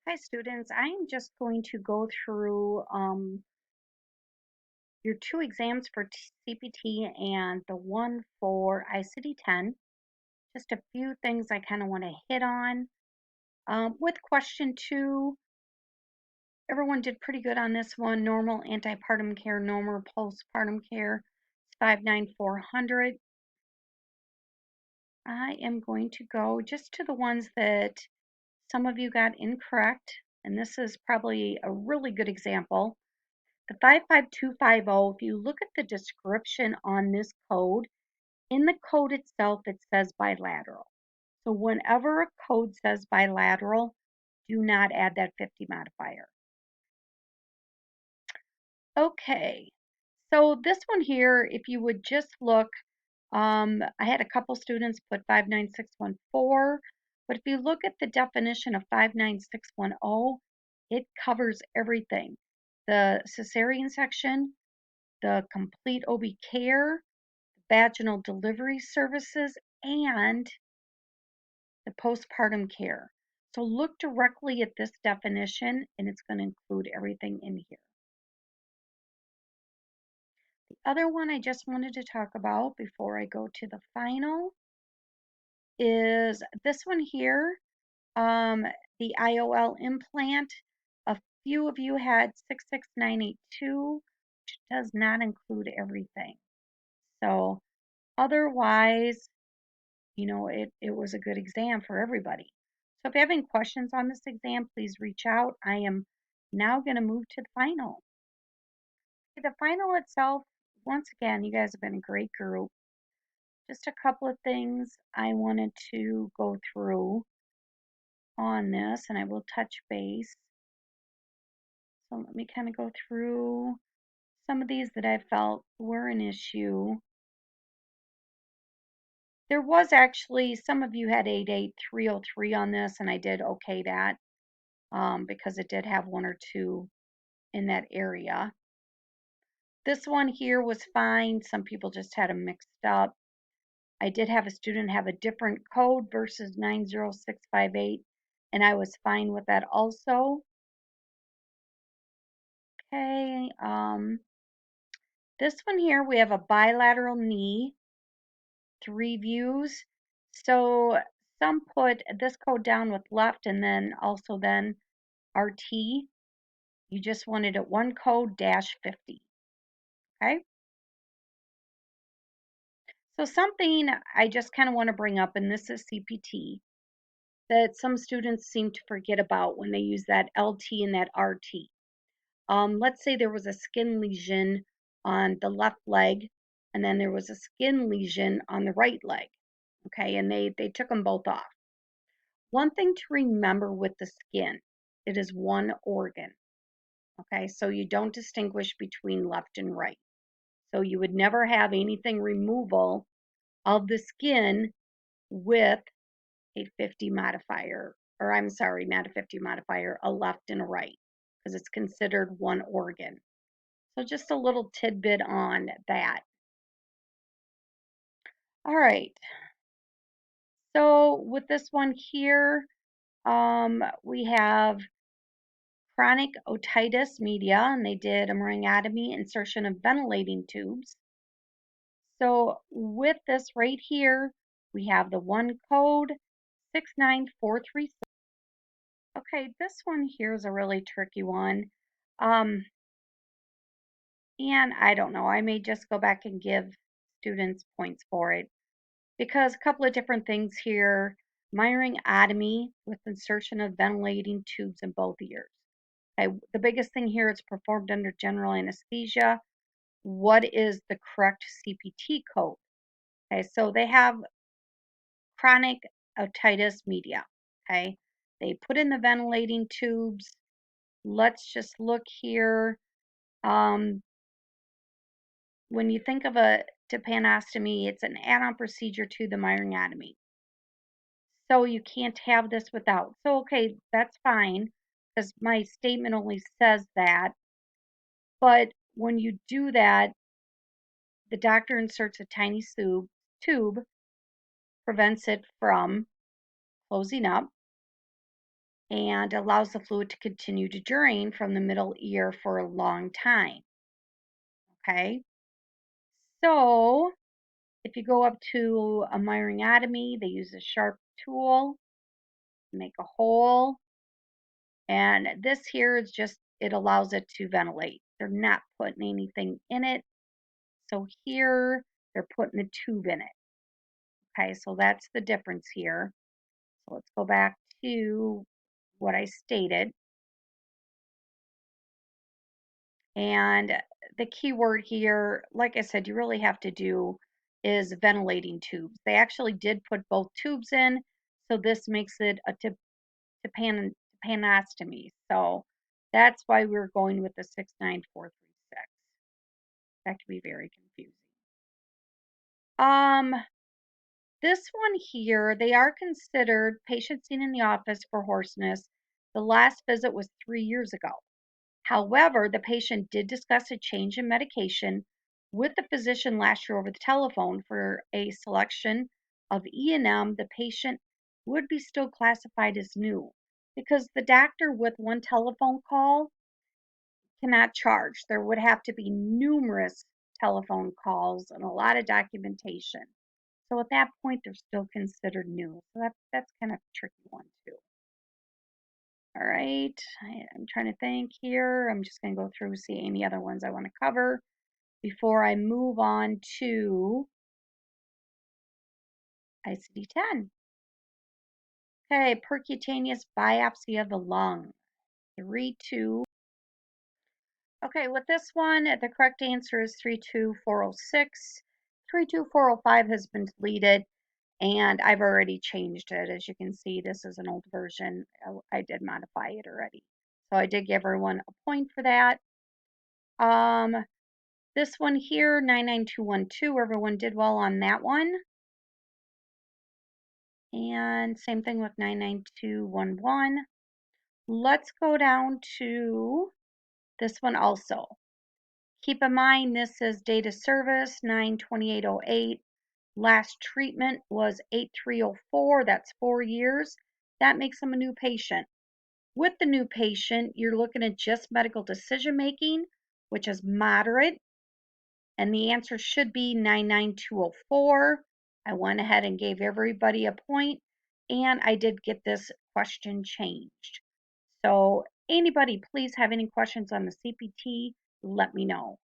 Hi students, I'm just going to go through your two exams for CPT and the one for ICD-10. Just a few things I kind of want to hit on. With question two, everyone did pretty good on this one. Normal antepartum care, normal postpartum care, 59400. I am going to go just to the ones that some of you got incorrect, and this is probably a really good example. The 55250, if you look at the description on this code, in the code itself it says bilateral. So whenever a code says bilateral, do not add that 50 modifier. Okay, so this one here, if you would just look, I had a couple students put 59614, but if you look at the definition of 59610, it covers everything. The cesarean section, the complete OB care, vaginal delivery services, and the postpartum care. So look directly at this definition and it's going to include everything in here. The other one I just wanted to talk about before I go to the final is this one here, the IOL implant. A few of you had 66982, which does not include everything. So otherwise, it was a good exam for everybody. So if you have any questions on this exam, please reach out. I am now going to move to the final. The final itself, once again, you guys have been a great group. Just a couple of things I wanted to go through on this, and I will touch base. So let me kind of go through some of these that I felt were an issue. There was actually, some of you had 88303 on this, and I did okay that because it did have one or two in that area. This one here was fine. Some people just had them mixed up. I did have a student have a different code versus 90658, and I was fine with that also. Okay, this one here, we have a bilateral knee, 3 views. So some put this code down with left and then also then RT. You just wanted it one code -50. Okay. So something I just kind of want to bring up, and this is CPT, that some students seem to forget about when they use that LT and that RT. Let's say there was a skin lesion on the left leg, and then there was a skin lesion on the right leg. Okay, and they took them both off. One thing to remember with the skin, it is one organ. Okay, so you don't distinguish between left and right. So you would never have anything removal of the skin with a 50 modifier, or I'm sorry, not a 50 modifier, a left and a right, because it's considered one organ. So just a little tidbit on that. All right. So with this one here, we have chronic otitis media, and they did a meringotomy, insertion of ventilating tubes. So with this right here, we have the one code 69436. Okay, this one here is a really tricky one. Um, and I don't know, I may just go back and give students points for it because a couple of different things here. Myringotomy with insertion of ventilating tubes in both ears. Okay, the biggest thing here is performed under general anesthesia. What is the correct CPT code? Okay, so they have chronic otitis media. Okay, they put in the ventilating tubes. Let's just look here. Um, when you think of a tympanostomy, it's an add-on procedure to the myringotomy. So you can't have this without. So, okay, that's fine because my statement only says that. But when you do that, the doctor inserts a tiny tube, prevents it from closing up, and allows the fluid to continue to drain from the middle ear for a long time. Okay, so if you go up to a myringotomy, they use a sharp tool, make a hole, and this here is just, it allows it to ventilate. They're not putting anything in it. So here they're putting a tube in it. Okay, so that's the difference here. So let's go back to what I stated. And the key word here, like I said, you really have to do is ventilating tubes. They actually did put both tubes in, so this makes it a tympanostomy. So that's why we're going with the 69436. That can be very confusing. Um, this one here, they are considered patients seen in the office for hoarseness. The last visit was 3 years ago. However, the patient did discuss a change in medication with the physician last year over the telephone for a selection of E&M. The patient would be still classified as new because the doctor with one telephone call cannot charge. There would have to be numerous telephone calls and a lot of documentation. So at that point, they're still considered new. So that's kind of a tricky one too. All right, I'm trying to think here. I'm just going to go through see any other ones I want to cover before I move on to ICD-10. Okay, percutaneous biopsy of the lung. 3-2. Okay, with this one, the correct answer is 32406. 32405 has been deleted, and I've already changed it. As you can see, this is an old version. I did modify it already. So I did give everyone a point for that. This one here, 99212, everyone did well on that one. And same thing with 99211. Let's go down to this one also. Keep in mind, this is date of service 9/28/08. Last treatment was 8/3/04. That's 4 years. That makes them a new patient. With the new patient, you're looking at just medical decision making, which is moderate. And the answer should be 99204. I went ahead and gave everybody a point, and I did get this question changed. So anybody please have any questions on the CPT, let me know.